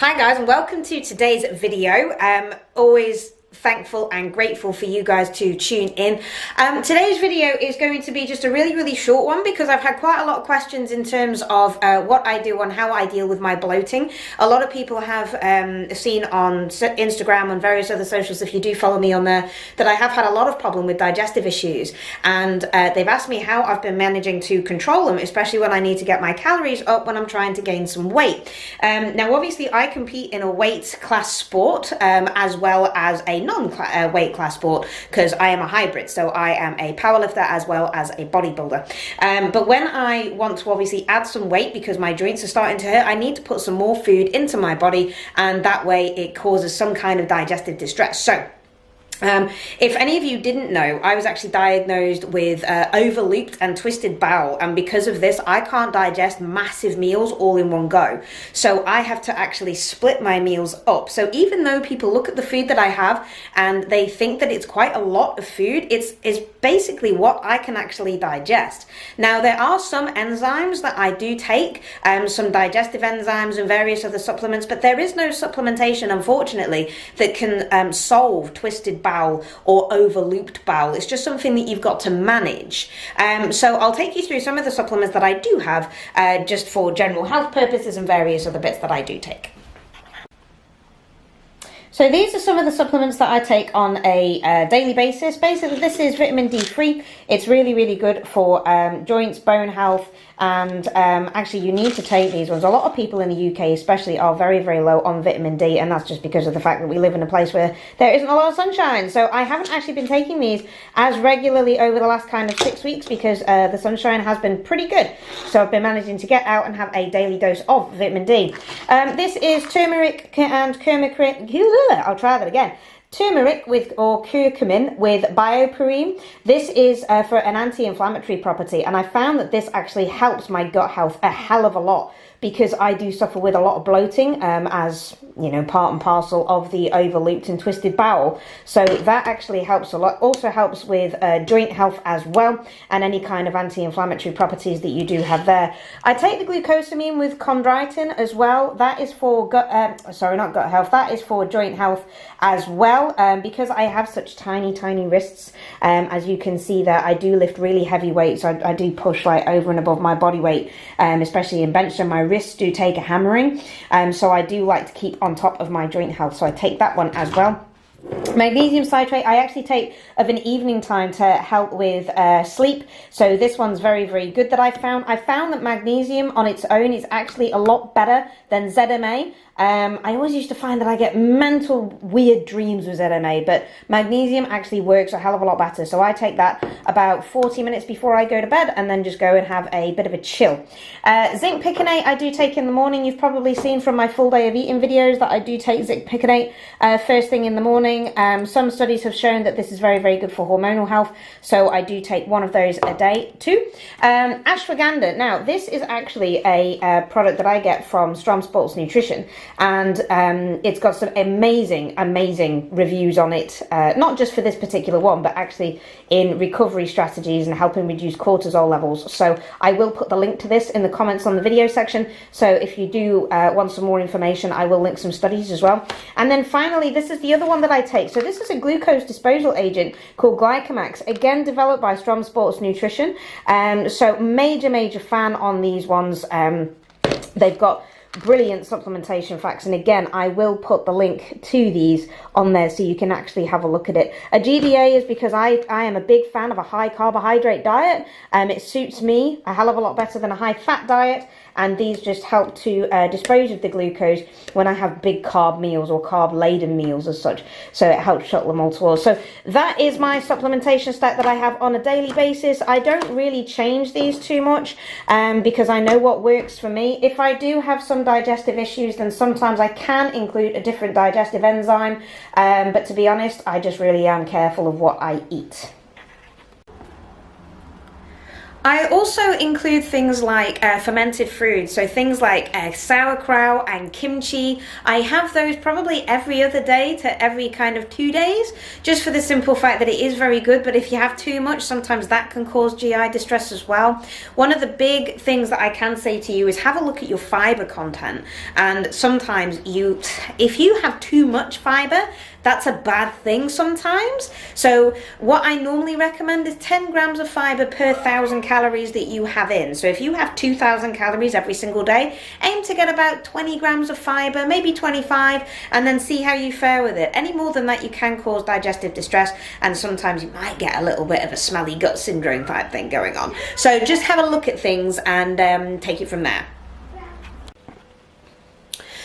Hi guys, and welcome to today's video. Always thankful and grateful for you guys to tune in. Today's video is going to be just a really short one because I've had quite a lot of questions in terms of what I do and how I deal with my bloating. A lot of people have seen on Instagram and various other socials, if you do follow me on there, that I have had a lot of problem with digestive issues, and they've asked me how I've been managing to control them, especially when I need to get my calories up when I'm trying to gain some weight. Now obviously I compete in a weight class sport as well as a non-weight class sport, because I am a hybrid, so I am a powerlifter as well as a bodybuilder. But when I want to obviously add some weight because my joints are starting to hurt, I need to put some more food into my body, and that way it causes some kind of digestive distress. So if any of you didn't know, I was actually diagnosed with overlooped and twisted bowel, and because of this I can't digest massive meals all in one go, so I have to actually split my meals up. So even though people look at the food that I have and they think that it's quite a lot of food, it's basically what I can actually digest. Now there are some enzymes that I do take, some digestive enzymes and various other supplements, but there is no supplementation unfortunately that can solve twisted bowel or overlooped bowel. It's just something that you've got to manage. So I'll take you through some of the supplements that I do have just for general health purposes and various other bits that I do take. So these are some of the supplements that I take on a daily basis. Basically, this is vitamin D3. It's really good for joints, bone health, and actually you need to take these ones. A lot of people in the UK especially are very low on vitamin D, and that's just because of the fact that we live in a place where there isn't a lot of sunshine. So I haven't actually been taking these as regularly over the last kind of 6 weeks because the sunshine has been pretty good. So I've been managing to get out and have a daily dose of vitamin D. This is turmeric and I'll try that again. Turmeric or curcumin with bioperine. This is for an anti-inflammatory property, and I found that this actually helps my gut health a hell of a lot, because I do suffer with a lot of bloating, as you know, part and parcel of the overlooped and twisted bowel. So that actually helps a lot. Also helps with joint health as well, and any kind of anti-inflammatory properties that you do have there. I take the glucosamine with chondroitin as well. That is for not gut health. That is for joint health as well, because I have such tiny wrists. As you can see there, I do lift really heavy weights. I do push like over and above my body weight, especially in bench, and my wrists do take a hammering. So I do like to keep on top of my joint health, so I take that one as well. Magnesium citrate I actually take of an evening time to help with sleep. So this one's very good that I found that magnesium on its own is actually a lot better than ZMA. I always used to find that I get mental weird dreams with ZMA, but magnesium actually works a hell of a lot better. So I take that about 40 minutes before I go to bed, and then just go and have a bit of a chill. Zinc piconate I do take in the morning. You've probably seen from my full day of eating videos that I do take zinc piconate first thing in the morning. Some studies have shown that this is very good for hormonal health, so I do take one of those a day too. Ashwagandha. Now this is actually a product that I get from Strom Sports Nutrition, and it's got some amazing reviews on it, not just for this particular one, but actually in recovery strategies and helping reduce cortisol levels. So I will put the link to this in the comments on the video section, so if you do want some more information, I will link some studies as well. And then finally, this is the other one that I take. So this is a glucose disposal agent called Glycomax, again developed by Strom Sports Nutrition. So major fan on these ones. They've got brilliant supplementation facts. And again, I will put the link to these on there so you can actually have a look at it. A GDA is because I am a big fan of a high carbohydrate diet. It suits me a hell of a lot better than a high fat diet. And these just help to dispose of the glucose when I have big carb meals or carb laden meals as such. So it helps shuttle them all towards. So that is my supplementation stack that I have on a daily basis. I don't really change these too much because I know what works for me. If I do have some digestive issues, then sometimes I can include a different digestive enzyme. But to be honest, I just really am careful of what I eat. I also include things like fermented foods, so things like sauerkraut and kimchi. I have those probably every other day to every kind of 2 days, just for the simple fact that it is very good, but if you have too much, sometimes that can cause GI distress as well. One of the big things that I can say to you is have a look at your fiber content, and sometimes if you have too much fiber, that's a bad thing sometimes. So what I normally recommend is 10 grams of fiber per 1,000 calories that you have in. So if you have 2,000 calories every single day, aim to get about 20 grams of fiber, maybe 25, and then see how you fare with it. Any more than that, you can cause digestive distress, and sometimes you might get a little bit of a smelly gut syndrome type thing going on. So just have a look at things and take it from there.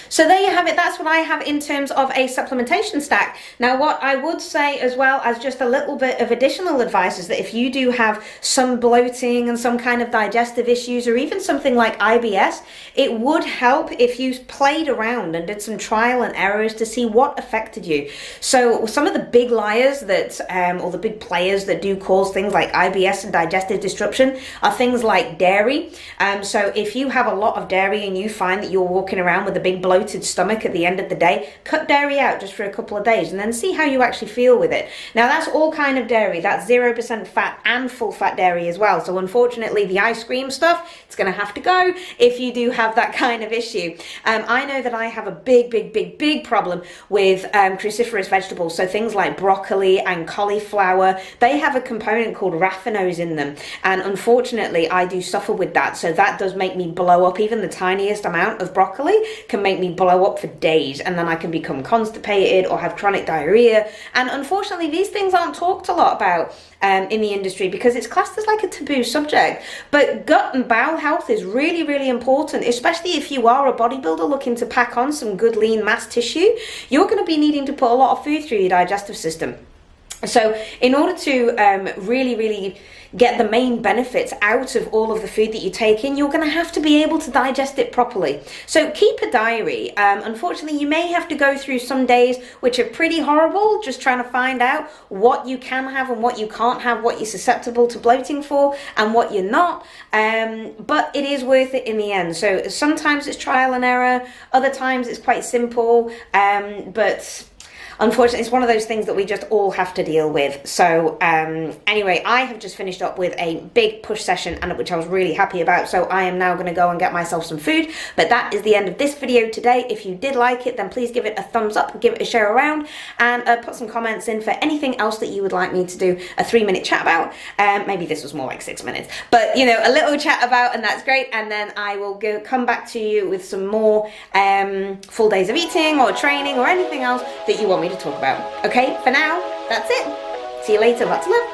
So there you have it. That's what I have in terms of a supplementation stack. Now, what I would say as well as just a little bit of additional advice is that if you do have some bloating and some kind of digestive issues, or even something like IBS, it would help if you played around and did some trial and errors to see what affected you. So some of the big liars that, or the big players that do cause things like IBS and digestive disruption are things like dairy. So if you have a lot of dairy and you find that you're walking around with a big bloated stomach at the end of the day, cut dairy out just for a couple of days and then see how you actually feel with it. Now that's all kind of dairy. That's 0% fat and full fat dairy as well. So unfortunately the ice cream stuff, it's going to have to go if you do have that kind of issue. I know that I have a big problem with cruciferous vegetables. So things like broccoli and cauliflower, they have a component called raffinose in them. And unfortunately I do suffer with that. So that does make me blow up. Even the tiniest amount of broccoli can make me blow up for days, and then I can become constipated or have chronic diarrhea. And unfortunately these things aren't talked a lot about in the industry because it's classed as like a taboo subject. But gut and bowel health is really important, especially if you are a bodybuilder looking to pack on some good lean mass tissue. You're going to be needing to put a lot of food through your digestive system. So in order to really get the main benefits out of all of the food that you take in, you're going to have to be able to digest it properly. So keep a diary. Unfortunately, you may have to go through some days which are pretty horrible, just trying to find out what you can have and what you can't have, what you're susceptible to bloating for and what you're not. But it is worth it in the end. So sometimes it's trial and error, other times it's quite simple, but unfortunately, it's one of those things that we just all have to deal with. So anyway, I have just finished up with a big push session, and which I was really happy about. So I am now going to go and get myself some food. But that is the end of this video today. If you did like it, then please give it a thumbs up, give it a share around, and put some comments in for anything else that you would like me to do a 3-minute chat about. Maybe this was more like 6 minutes, but you know, a little chat about, and that's great. And then I will come back to you with some more full days of eating or training or anything else that you want me to talk about. Okay, for now, that's it. See you later. Lots of love.